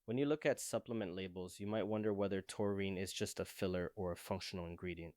When you look at supplement labels, you might wonder whether taurine is just a filler or a functional ingredient.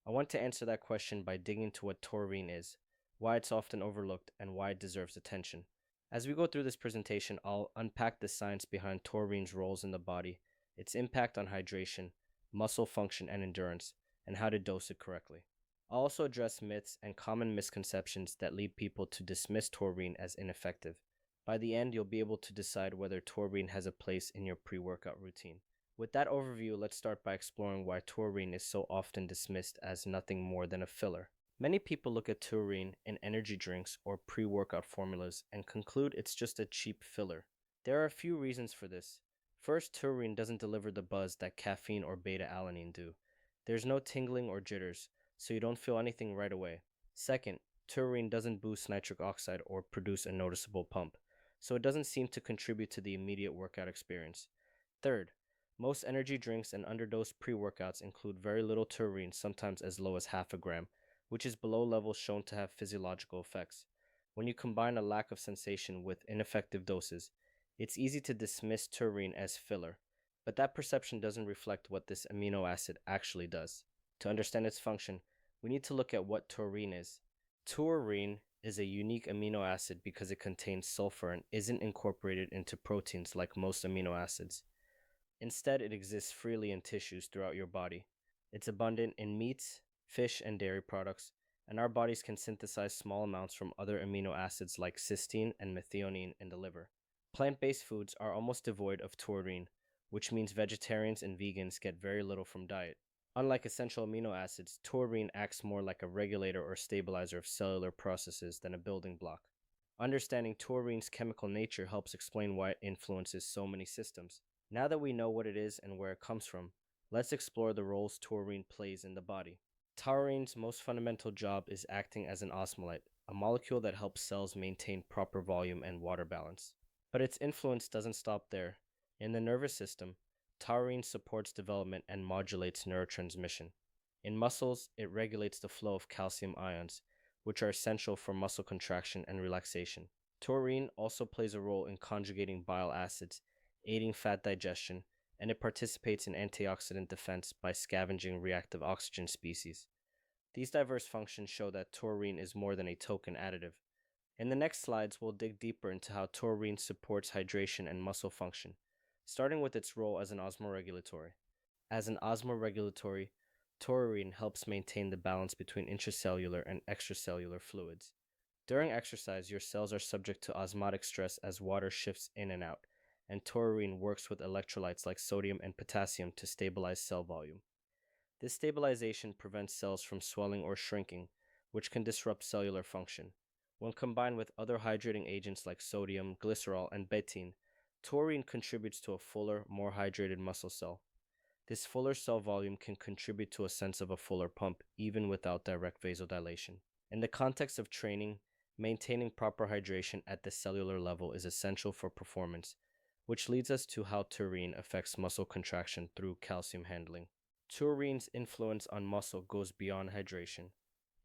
I want to answer that question by digging into what taurine is, why it's often overlooked, and why it deserves attention. As we go through this presentation, I'll unpack the science behind taurine's roles in the body, its impact on hydration, muscle function and endurance, and how to dose it correctly. I'll also address myths and common misconceptions that lead people to dismiss taurine as ineffective. By the end, you'll be able to decide whether taurine has a place in your pre-workout routine. With that overview, let's start by exploring why taurine is so often dismissed as nothing more than a filler. Many people look at taurine in energy drinks or pre-workout formulas and conclude it's just a cheap filler. There are a few reasons for this. First, taurine doesn't deliver the buzz that caffeine or beta-alanine do. There's no tingling or jitters, so you don't feel anything right away. Second, taurine doesn't boost nitric oxide or produce a noticeable pump, so it doesn't seem to contribute to the immediate workout experience. Third, most energy drinks and underdosed pre-workouts include very little taurine, sometimes as low as half a gram, which is below levels shown to have physiological effects. When you combine a lack of sensation with ineffective doses, it's easy to dismiss taurine as filler, but that perception doesn't reflect what this amino acid actually does. To understand its function, we need to look at what taurine is. Taurine is a unique amino acid because it contains sulfur and isn't incorporated into proteins like most amino acids. Instead, it exists freely in tissues throughout your body. It's abundant in meats, fish, and dairy products, and our bodies can synthesize small amounts from other amino acids like cysteine and methionine in the liver. Plant-based foods are almost devoid of taurine, which means vegetarians and vegans get very little from diet. Unlike essential amino acids, taurine acts more like a regulator or stabilizer of cellular processes than a building block. Understanding taurine's chemical nature helps explain why it influences so many systems. Now that we know what it is and where it comes from, let's explore the roles taurine plays in the body. Taurine's most fundamental job is acting as an osmolyte, a molecule that helps cells maintain proper volume and water balance. But its influence doesn't stop there. In the nervous system, taurine supports development and modulates neurotransmission. In muscles, it regulates the flow of calcium ions, which are essential for muscle contraction and relaxation. Taurine also plays a role in conjugating bile acids, aiding fat digestion, and it participates in antioxidant defense by scavenging reactive oxygen species. These diverse functions show that taurine is more than a token additive. In the next slides, we'll dig deeper into how taurine supports hydration and muscle function, starting with its role as an osmoregulatory. As an osmoregulatory, taurine helps maintain the balance between intracellular and extracellular fluids. During exercise, your cells are subject to osmotic stress as water shifts in and out, and taurine works with electrolytes like sodium and potassium to stabilize cell volume. This stabilization prevents cells from swelling or shrinking, which can disrupt cellular function. When combined with other hydrating agents like sodium, glycerol, and betaine, taurine contributes to a fuller, more hydrated muscle cell. This fuller cell volume can contribute to a sense of a fuller pump even without direct vasodilation. In the context of training, maintaining proper hydration at the cellular level is essential for performance, which leads us to how taurine affects muscle contraction through calcium handling. Taurine's influence on muscle goes beyond hydration.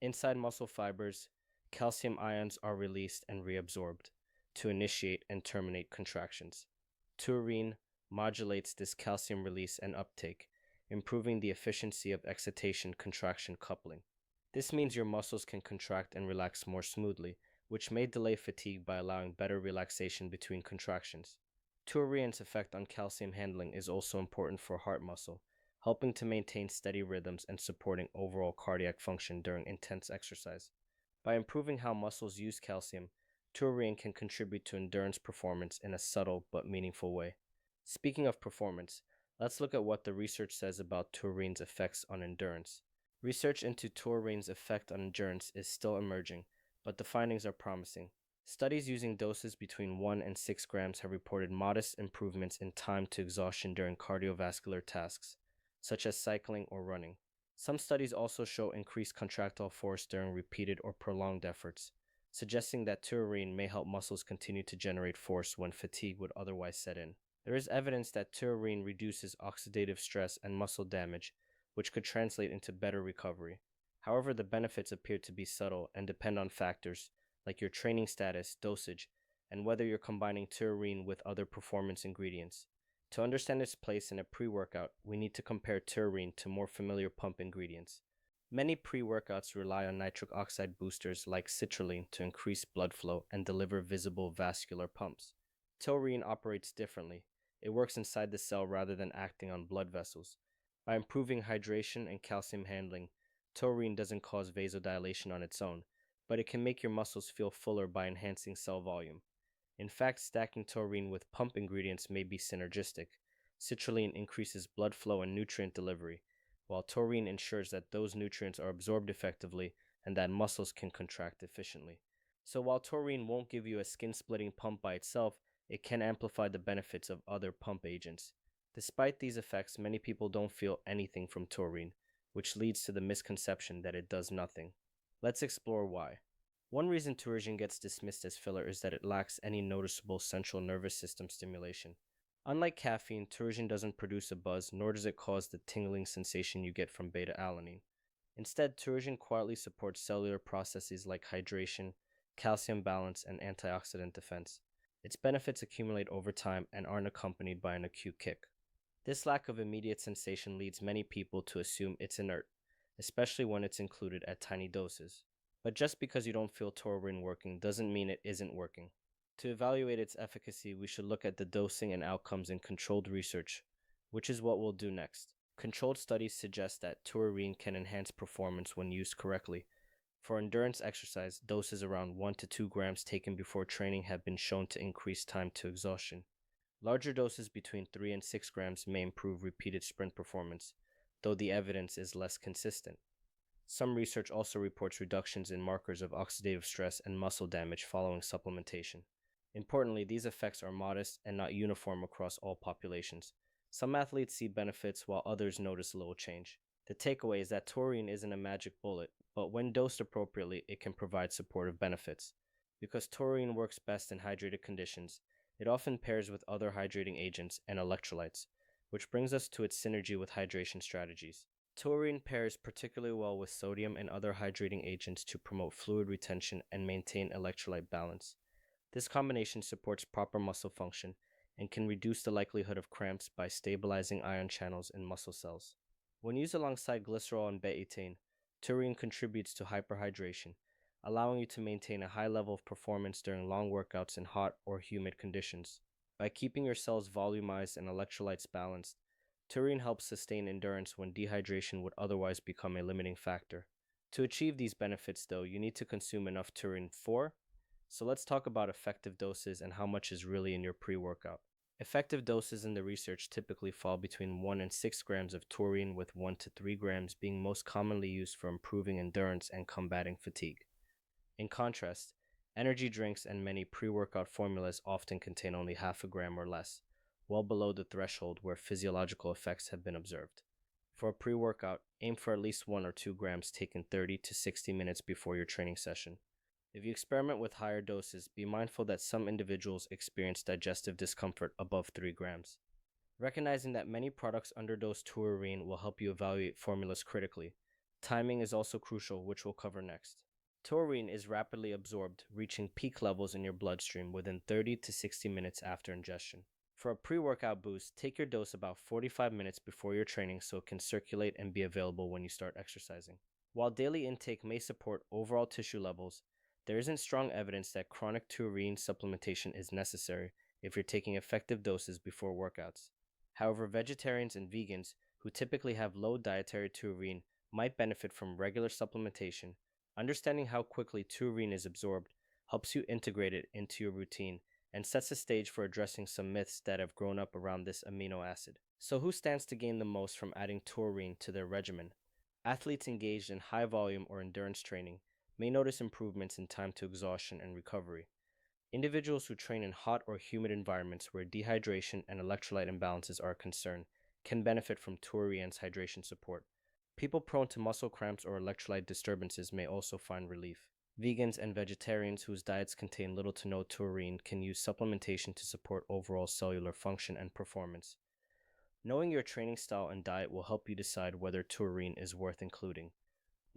Inside muscle fibers, calcium ions are released and reabsorbed to initiate and terminate contractions. Taurine modulates this calcium release and uptake, improving the efficiency of excitation-contraction coupling. This means your muscles can contract and relax more smoothly, which may delay fatigue by allowing better relaxation between contractions. Taurine's effect on calcium handling is also important for heart muscle, helping to maintain steady rhythms and supporting overall cardiac function during intense exercise. By improving how muscles use calcium, taurine can contribute to endurance performance in a subtle but meaningful way. Speaking of performance, let's look at what the research says about taurine's effects on endurance. Research into taurine's effect on endurance is still emerging, but the findings are promising. Studies using doses between 1 and 6 grams have reported modest improvements in time to exhaustion during cardiovascular tasks, such as cycling or running. Some studies also show increased contractile force during repeated or prolonged efforts, suggesting that taurine may help muscles continue to generate force when fatigue would otherwise set in. There is evidence that taurine reduces oxidative stress and muscle damage, which could translate into better recovery. However, the benefits appear to be subtle and depend on factors like your training status, dosage, and whether you're combining taurine with other performance ingredients. To understand its place in a pre-workout, we need to compare taurine to more familiar pump ingredients. Many pre-workouts rely on nitric oxide boosters like citrulline to increase blood flow and deliver visible vascular pumps. Taurine operates differently. It works inside the cell rather than acting on blood vessels. By improving hydration and calcium handling, taurine doesn't cause vasodilation on its own, but it can make your muscles feel fuller by enhancing cell volume. In fact, stacking taurine with pump ingredients may be synergistic. Citrulline increases blood flow and nutrient delivery, while taurine ensures that those nutrients are absorbed effectively and that muscles can contract efficiently. So while taurine won't give you a skin-splitting pump by itself, it can amplify the benefits of other pump agents. Despite these effects, many people don't feel anything from taurine, which leads to the misconception that it does nothing. Let's explore why. One reason taurine gets dismissed as filler is that it lacks any noticeable central nervous system stimulation. Unlike caffeine, taurine doesn't produce a buzz, nor does it cause the tingling sensation you get from beta-alanine. Instead, taurine quietly supports cellular processes like hydration, calcium balance, and antioxidant defense. Its benefits accumulate over time and aren't accompanied by an acute kick. This lack of immediate sensation leads many people to assume it's inert, especially when it's included at tiny doses. But just because you don't feel taurine working doesn't mean it isn't working. To evaluate its efficacy, we should look at the dosing and outcomes in controlled research, which is what we'll do next. Controlled studies suggest that taurine can enhance performance when used correctly. For endurance exercise, doses around 1 to 2 grams taken before training have been shown to increase time to exhaustion. Larger doses between 3 and 6 grams may improve repeated sprint performance, though the evidence is less consistent. Some research also reports reductions in markers of oxidative stress and muscle damage following supplementation. Importantly, these effects are modest and not uniform across all populations. Some athletes see benefits while others notice little change. The takeaway is that taurine isn't a magic bullet, but when dosed appropriately, it can provide supportive benefits. Because taurine works best in hydrated conditions, it often pairs with other hydrating agents and electrolytes, which brings us to its synergy with hydration strategies. Taurine pairs particularly well with sodium and other hydrating agents to promote fluid retention and maintain electrolyte balance. This combination supports proper muscle function and can reduce the likelihood of cramps by stabilizing ion channels in muscle cells. When used alongside glycerol and betaine, taurine contributes to hyperhydration, allowing you to maintain a high level of performance during long workouts in hot or humid conditions. By keeping your cells volumized and electrolytes balanced, taurine helps sustain endurance when dehydration would otherwise become a limiting factor. To achieve these benefits, though, you need to consume enough taurine so let's talk about effective doses and how much is really in your pre-workout. Effective doses in the research typically fall between 1 and 6 grams of taurine, with 1 to 3 grams being most commonly used for improving endurance and combating fatigue. In contrast, energy drinks and many pre-workout formulas often contain only half a gram or less, well below the threshold where physiological effects have been observed. For a pre-workout, aim for at least 1 or 2 grams taken 30 to 60 minutes before your training session. If you experiment with higher doses, be mindful that some individuals experience digestive discomfort above 3 grams. Recognizing that many products underdose taurine will help you evaluate formulas critically. Timing is also crucial, which we'll cover next. Taurine is rapidly absorbed, reaching peak levels in your bloodstream within 30 to 60 minutes after ingestion. For a pre-workout boost, take your dose about 45 minutes before your training so it can circulate and be available when you start exercising. While daily intake may support overall tissue levels, there isn't strong evidence that chronic taurine supplementation is necessary if you're taking effective doses before workouts. However, vegetarians and vegans who typically have low dietary taurine might benefit from regular supplementation. Understanding how quickly taurine is absorbed helps you integrate it into your routine and sets the stage for addressing some myths that have grown up around this amino acid. So who stands to gain the most from adding taurine to their regimen? Athletes engaged in high volume or endurance training may notice improvements in time to exhaustion and recovery. Individuals who train in hot or humid environments where dehydration and electrolyte imbalances are a concern can benefit from taurine's hydration support. People prone to muscle cramps or electrolyte disturbances may also find relief. Vegans and vegetarians whose diets contain little to no taurine can use supplementation to support overall cellular function and performance. Knowing your training style and diet will help you decide whether taurine is worth including.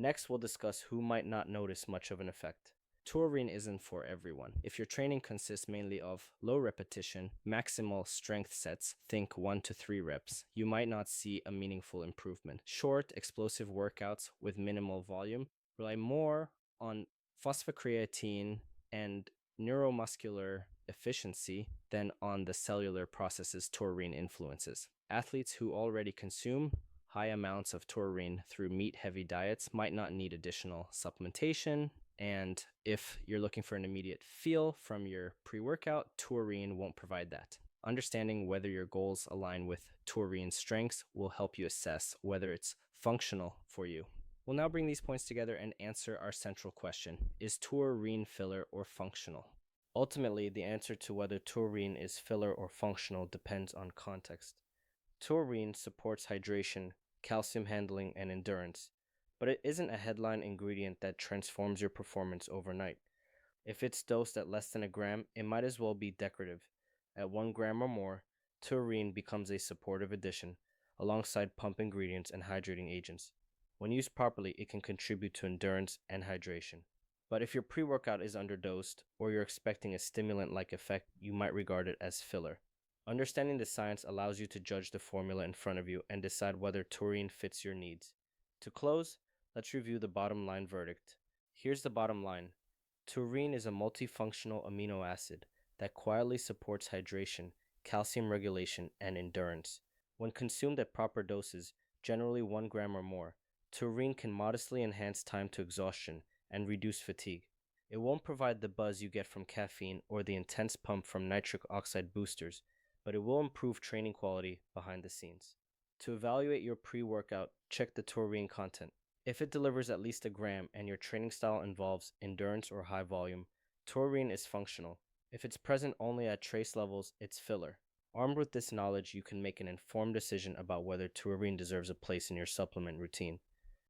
Next, we'll discuss who might not notice much of an effect. Taurine isn't for everyone. If your training consists mainly of low repetition, maximal strength sets, think 1 to 3 reps, you might not see a meaningful improvement. Short, explosive workouts with minimal volume rely more on phosphocreatine and neuromuscular efficiency than on the cellular processes taurine influences. Athletes who already consume high amounts of taurine through meat-heavy diets might not need additional supplementation, and if you're looking for an immediate feel from your pre-workout, taurine won't provide that. Understanding whether your goals align with taurine strengths will help you assess whether it's functional for you. We'll now bring these points together and answer our central question: is taurine filler or functional? Ultimately, the answer to whether taurine is filler or functional depends on context. Taurine supports hydration, calcium handling, and endurance, but it isn't a headline ingredient that transforms your performance overnight. If it's dosed at less than a gram, it might as well be decorative. At 1 gram or more, taurine becomes a supportive addition, alongside pump ingredients and hydrating agents. When used properly, it can contribute to endurance and hydration. But if your pre-workout is underdosed, or you're expecting a stimulant-like effect, you might regard it as filler. Understanding the science allows you to judge the formula in front of you and decide whether taurine fits your needs. To close, let's review the bottom line verdict. Here's the bottom line. Taurine is a multifunctional amino acid that quietly supports hydration, calcium regulation, and endurance. When consumed at proper doses, generally 1 gram or more, taurine can modestly enhance time to exhaustion and reduce fatigue. It won't provide the buzz you get from caffeine or the intense pump from nitric oxide boosters, but it will improve training quality behind the scenes. To evaluate your pre-workout, check the taurine content. If it delivers at least a gram and your training style involves endurance or high volume, taurine is functional. If it's present only at trace levels, it's filler. Armed with this knowledge, you can make an informed decision about whether taurine deserves a place in your supplement routine.